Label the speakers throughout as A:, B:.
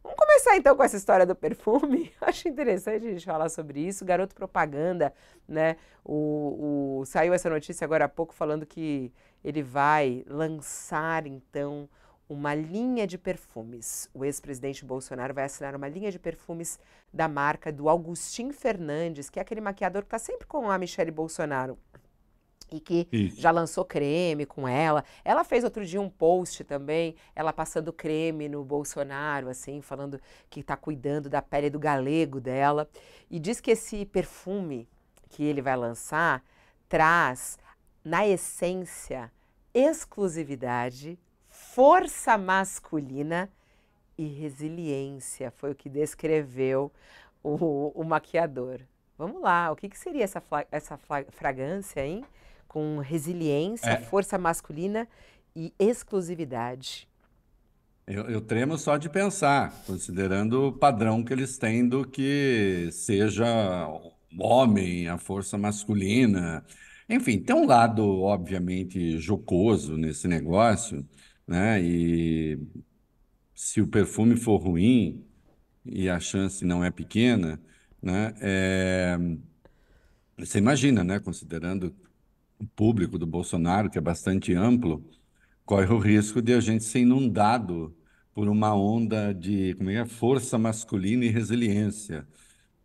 A: Vamos começar então com essa história do perfume. Acho interessante a gente falar sobre isso. Garoto propaganda, né? Saiu essa notícia agora há pouco falando que ele vai lançar então uma linha de perfumes. O ex-presidente Bolsonaro vai assinar uma linha de perfumes da marca do Augustin Fernandes, que é aquele maquiador que está sempre com a Michelle Bolsonaro e que
B: Isso.
A: já lançou creme com ela. Ela fez outro dia um post também, ela passando creme no Bolsonaro, assim, falando que está cuidando da pele do galego dela. E diz que esse perfume que ele vai lançar traz, na essência, exclusividade, força masculina e resiliência. Foi o que descreveu o maquiador. Vamos lá, o que seria essa fragrância, hein? Com resiliência,
B: É,
A: força masculina e exclusividade.
B: eu tremo só de pensar, considerando o padrão que eles têm do que seja o homem, a força masculina. Enfim, tem um lado, obviamente, jocoso nesse negócio, né? E se o perfume for ruim, e a chance não é pequena, né? Você imagina, né? Considerando o público do Bolsonaro, que é bastante amplo, corre o risco de a gente ser inundado por uma onda de, como é, força masculina e resiliência.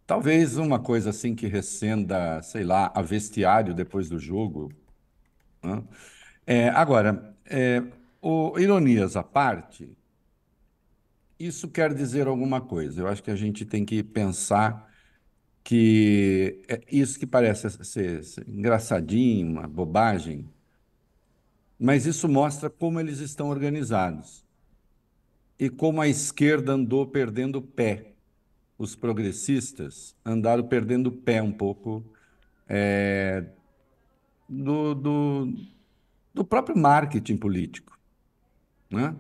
B: Talvez uma coisa assim que recenda, sei lá, a vestiário depois do jogo, né? Agora, ironias à parte, isso quer dizer alguma coisa. Eu acho que a gente tem que pensar que isso que parece ser engraçadinho, uma bobagem, mas isso mostra como eles estão organizados e como a esquerda andou perdendo pé. Os progressistas andaram perdendo pé um pouco do, do, do próprio marketing político, né?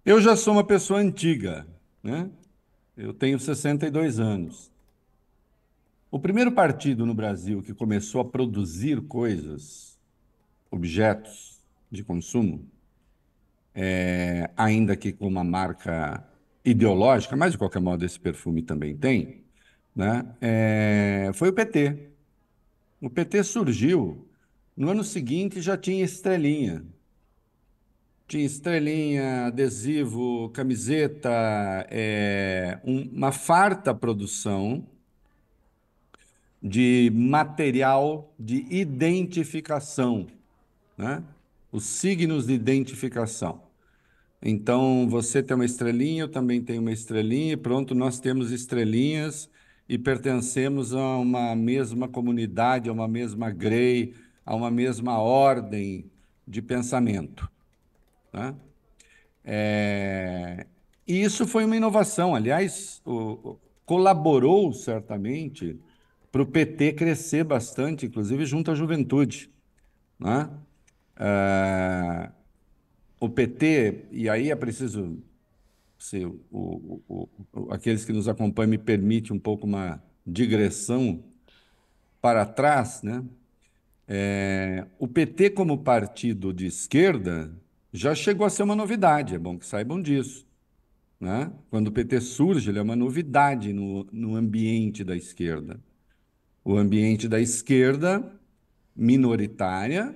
B: Eu já sou uma pessoa antiga, né? Eu tenho 62 anos. O primeiro partido no Brasil que começou a produzir coisas, objetos de consumo, ainda que com uma marca ideológica, mas de qualquer modo esse perfume também tem, né? Foi o PT. O PT surgiu, no ano seguinte já tinha estrelinha. Tinha estrelinha, adesivo, camiseta, uma farta produção de material de identificação, né? Os signos de identificação. Então, você tem uma estrelinha, eu também tenho uma estrelinha, e pronto, nós temos estrelinhas e pertencemos a uma mesma comunidade, a uma mesma grey, a uma mesma ordem de pensamento, né? É, E isso foi uma inovação. Aliás, colaborou certamente para o PT crescer bastante, inclusive junto à juventude, né? É, O PT, e aí é preciso, se aqueles que nos acompanham me permitem um pouco uma digressão para trás, né? O PT, como partido de esquerda, já chegou a ser uma novidade, é bom que saibam disso, né? Quando o PT surge, ele é uma novidade no ambiente da esquerda. O ambiente da esquerda minoritária,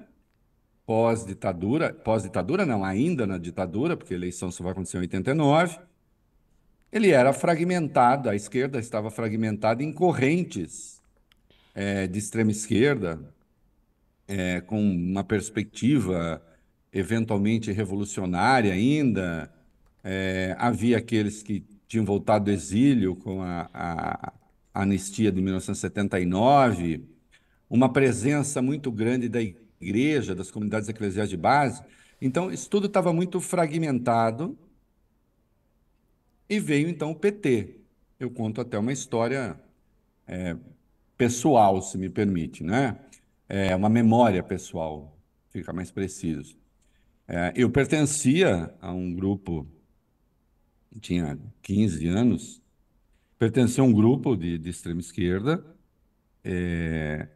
B: pós-ditadura não, ainda na ditadura, porque a eleição só vai acontecer em 89, ele era fragmentado, a esquerda estava fragmentada em correntes de extrema esquerda, com uma perspectiva eventualmente revolucionária ainda. Havia aqueles que tinham voltado do exílio com a anistia de 1979, uma presença muito grande da igreja, das comunidades eclesiais de base. Então, isso tudo estava muito fragmentado e veio então o PT. Eu conto até uma história pessoal, se me permite, né? É uma memória pessoal, fica mais preciso. Eu pertencia a um grupo, tinha 15 anos, pertencia a um grupo de extrema esquerda,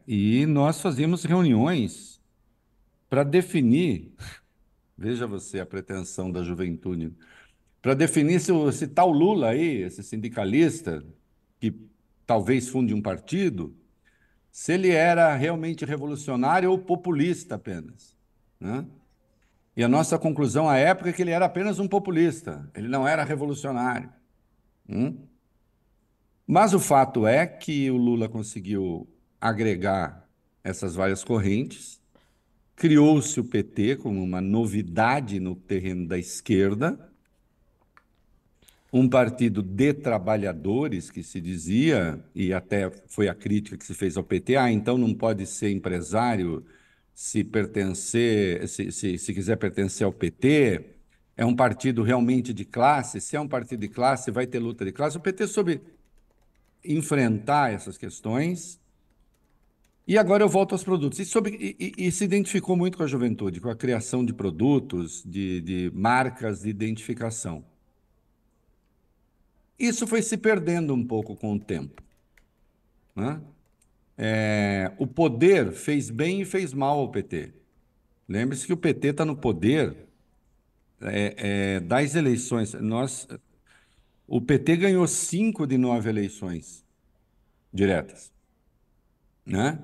B: e nós fazíamos reuniões para definir, veja você a pretensão da juventude, para definir se tal Lula aí, esse sindicalista, que talvez funde um partido, se ele era realmente revolucionário ou populista apenas, né? E a nossa conclusão à época é que ele era apenas um populista, ele não era revolucionário. Hum? Mas o fato é que o Lula conseguiu agregar essas várias correntes, criou-se o PT como uma novidade no terreno da esquerda, um partido de trabalhadores, que se dizia, e até foi a crítica que se fez ao PT, então não pode ser empresário se pertencer, se quiser pertencer ao PT, é um partido realmente de classe, se é um partido de classe, vai ter luta de classe. O PT soube enfrentar essas questões. E agora eu volto aos produtos. E se identificou muito com a juventude, com a criação de produtos, de marcas de identificação. Isso foi se perdendo um pouco com o tempo, né? O poder fez bem e fez mal ao PT. Lembre-se que o PT está no poder das eleições. O PT ganhou 5 de 9 eleições diretas, né?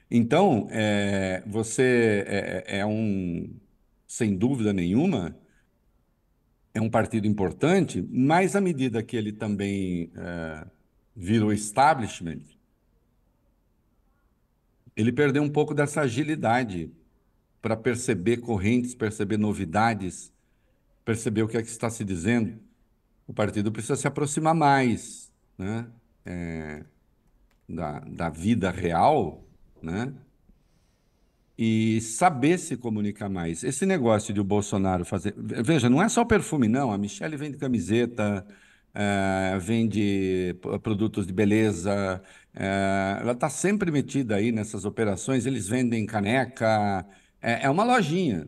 B: Então, sem dúvida nenhuma, é um partido importante, mas à medida que ele também virou establishment, ele perdeu um pouco dessa agilidade para perceber correntes, perceber novidades, perceber o que é que está se dizendo. O partido precisa se aproximar mais, né, da vida real, né, e saber se comunicar mais. Esse negócio de o Bolsonaro fazer. Veja, não é só perfume, não. A Michelle vende camiseta, vende produtos de beleza, ela está sempre metida aí nessas operações. Eles vendem caneca, é uma lojinha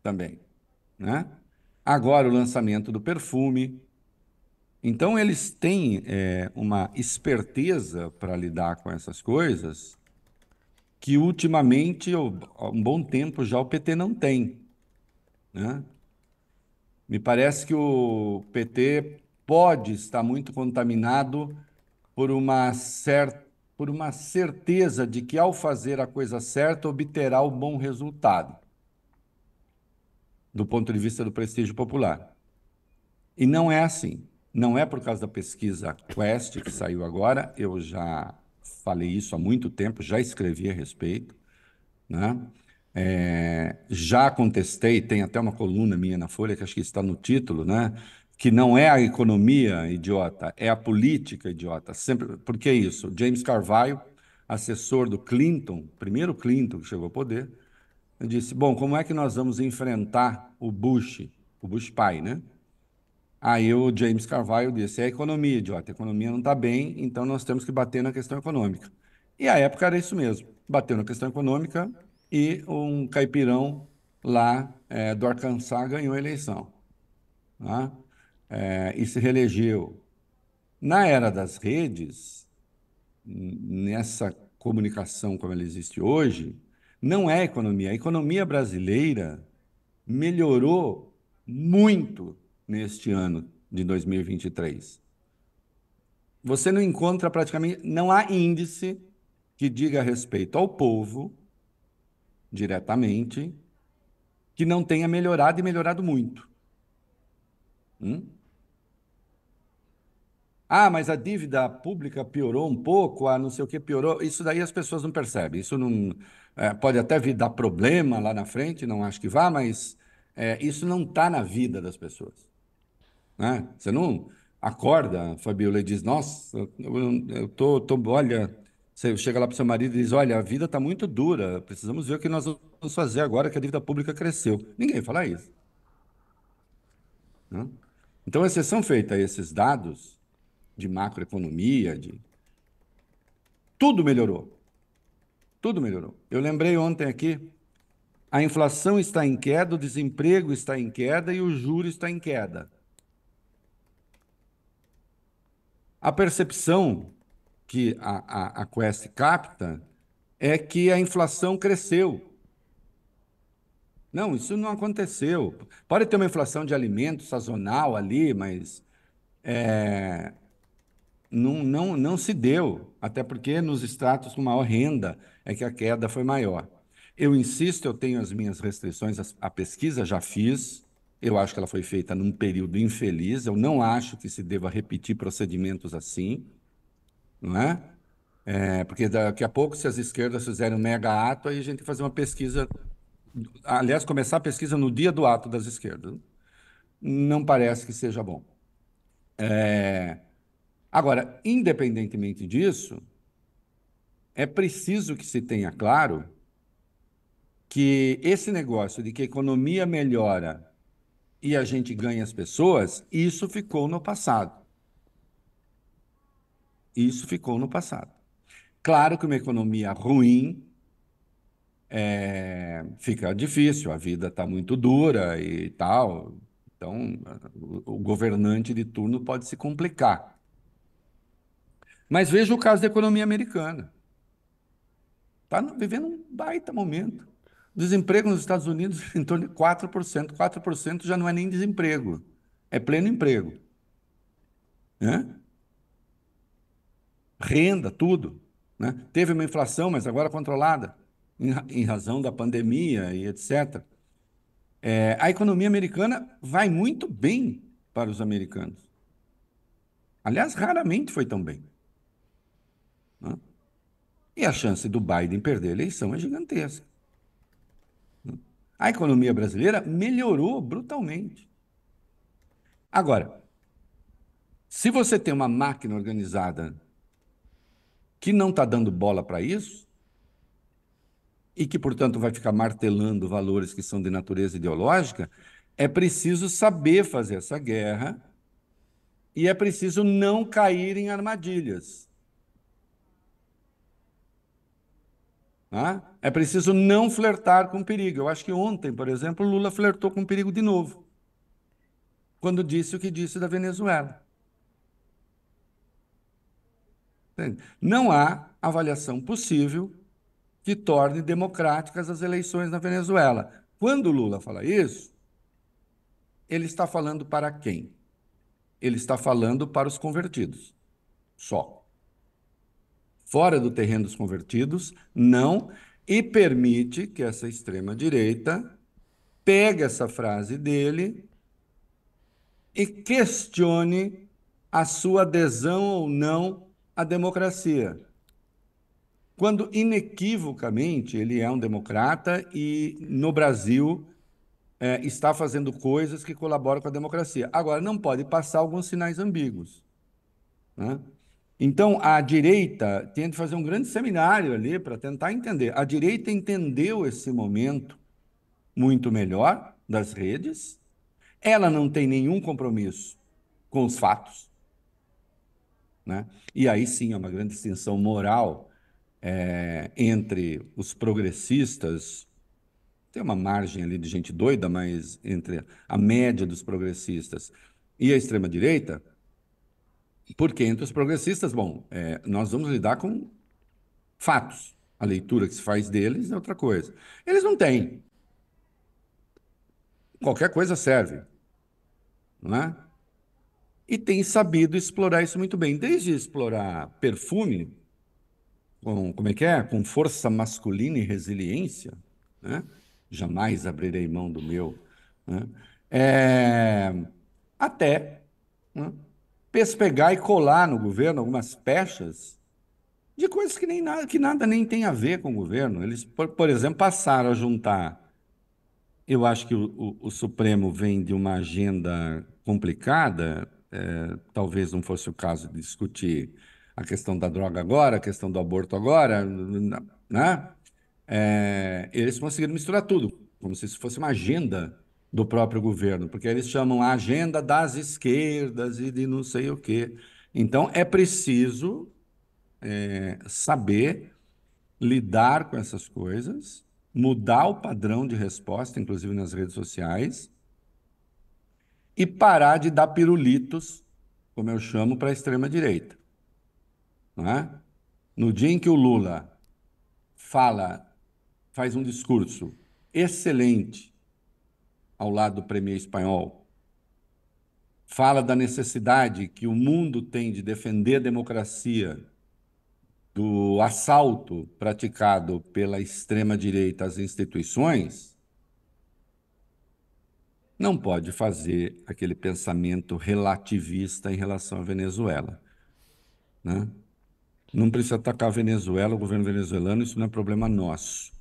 B: também, né? Agora o lançamento do perfume. Então, eles têm uma esperteza para lidar com essas coisas que ultimamente, há um bom tempo já, o PT não tem, né? Me parece que o PT pode estar muito contaminado por por uma certeza de que, ao fazer a coisa certa, obterá o bom resultado, do ponto de vista do prestígio popular. E não é assim. Não é por causa da pesquisa Quest, que saiu agora, eu já falei isso há muito tempo, já escrevi a respeito, né? Já contestei, tem até uma coluna minha na Folha, que acho que está no título, né? Que não é a economia idiota, é a política idiota. Sempre, por que isso? James Carville, assessor do Clinton, primeiro Clinton que chegou ao poder, disse: bom, como é que nós vamos enfrentar o Bush pai, né? Aí o James Carville disse: é a economia, idiota, a economia não está bem, então nós temos que bater na questão econômica. E à época era isso mesmo, bateu na questão econômica e um caipirão lá do Arkansas ganhou a eleição, né? E se reelegeu. Na era das redes, nessa comunicação como ela existe hoje, não é economia. A economia brasileira melhorou muito neste ano de 2023. Você não encontra praticamente, não há índice que diga respeito ao povo diretamente que não tenha melhorado e melhorado muito. Ah, mas a dívida pública piorou um pouco, não sei o que piorou. Isso daí as pessoas não percebem. Isso não pode até vir dar problema lá na frente, não acho que vá, mas isso não está na vida das pessoas, né? Você não acorda, Fabiola, e diz: nossa, eu olha, você chega lá para o seu marido e diz: olha, a vida está muito dura, precisamos ver o que nós vamos fazer agora que a dívida pública cresceu. Ninguém fala isso, né? Então, exceção feita a esses dados de macroeconomia, tudo melhorou. Tudo melhorou. Eu lembrei ontem aqui, a inflação está em queda, o desemprego está em queda e o juro está em queda. A percepção que a Quest capta é que a inflação cresceu, Não, isso não aconteceu. Pode ter uma inflação de alimentos sazonal ali, mas não se deu, até porque nos estratos com maior renda é que a queda foi maior. Eu insisto, eu tenho as minhas restrições à pesquisa, já fiz, eu acho que ela foi feita num período infeliz, eu não acho que se deva repetir procedimentos assim, não é? Porque daqui a pouco, se as esquerdas fizerem um mega ato, aí a gente tem que fazer uma pesquisa, aliás, começar a pesquisa no dia do ato das esquerdas. Não parece que seja bom. Agora, independentemente disso, é preciso que se tenha claro que esse negócio de que a economia melhora e a gente ganha as pessoas, isso ficou no passado. Isso ficou no passado. Claro que uma economia ruim fica difícil, a vida está muito dura e tal. Então, o governante de turno pode se complicar. Mas veja o caso da economia americana. Está vivendo um baita momento. Desemprego nos Estados Unidos em torno de 4%. 4% já não é nem desemprego, é pleno emprego, né? Renda, tudo, né? Teve uma inflação, mas agora controlada, em razão da pandemia e etc. A economia americana vai muito bem para os americanos. Aliás, raramente foi tão bem, né? E a chance do Biden perder a eleição é gigantesca. A economia brasileira melhorou brutalmente. Agora, se você tem uma máquina organizada que não está dando bola para isso, e que, portanto, vai ficar martelando valores que são de natureza ideológica, é preciso saber fazer essa guerra e é preciso não cair em armadilhas. Tá? É preciso não flertar com perigo. Eu acho que ontem, por exemplo, Lula flertou com perigo de novo, quando disse o que disse da Venezuela. Entende? Não há avaliação possível que torne democráticas as eleições na Venezuela. Quando Lula fala isso, ele está falando para quem? Ele está falando para os convertidos, só. Fora do terreno dos convertidos, não, e permite que essa extrema-direita pegue essa frase dele e questione a sua adesão ou não à democracia, quando inequivocamente ele é um democrata e no Brasil está fazendo coisas que colaboram com a democracia. Agora, não pode passar alguns sinais ambíguos, né? Então, a direita tem de fazer um grande seminário ali para tentar entender. A direita entendeu esse momento muito melhor das redes, ela não tem nenhum compromisso com os fatos, né? E aí sim é uma grande distinção moral entre os progressistas, tem uma margem ali de gente doida, mas entre a média dos progressistas e a extrema-direita, porque entre os progressistas, bom, nós vamos lidar com fatos. A leitura que se faz deles é outra coisa. Eles não têm. Qualquer coisa serve, não é? E tem sabido explorar isso muito bem, desde explorar perfume, como é que é? Com força masculina e resiliência, né? Jamais abrirei mão do meu, né? Até, né, pespegar e colar no governo algumas pechas de coisas que nada nem tem a ver com o governo. Eles, por exemplo, passaram a juntar. Eu acho que o Supremo vem de uma agenda complicada, talvez não fosse o caso de discutir a questão da droga agora, a questão do aborto agora, né? Eles conseguiram misturar tudo, como se isso fosse uma agenda do próprio governo, porque eles chamam a agenda das esquerdas e de não sei o quê. Então, é preciso saber lidar com essas coisas, mudar o padrão de resposta, inclusive nas redes sociais, e parar de dar pirulitos, como eu chamo, para a extrema-direita, não é? No dia em que o Lula faz um discurso excelente ao lado do premier espanhol. Fala da necessidade que o mundo tem de defender a democracia do assalto praticado pela extrema-direita às instituições, não pode fazer aquele pensamento relativista em relação à Venezuela, né? Não precisa atacar a Venezuela, o governo venezuelano, isso não é problema nosso.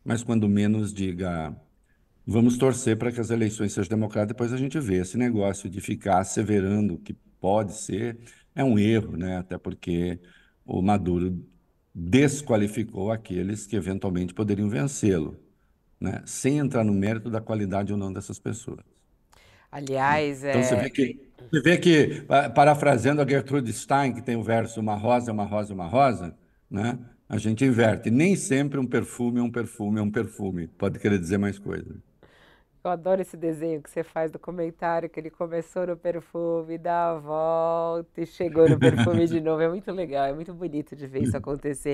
B: Mas quando menos diga, vamos torcer para que as eleições sejam democráticas, depois a gente vê. Esse negócio de ficar asseverando que pode ser é um erro, né? Até porque o Maduro desqualificou aqueles que eventualmente poderiam vencê-lo, né? Sem entrar no mérito da qualidade ou não dessas pessoas, né?
A: Aliás,
B: Então você vê que parafraseando a Gertrude Stein, que tem o verso uma rosa é uma rosa é uma rosa, né? A gente inverte. Nem sempre um perfume é um perfume é um perfume. Pode querer dizer mais coisa.
A: eu adoro esse desenho que você faz do comentário, que ele começou no perfume, dá a volta e chegou no perfume de novo. É muito legal, é muito bonito de ver isso acontecer.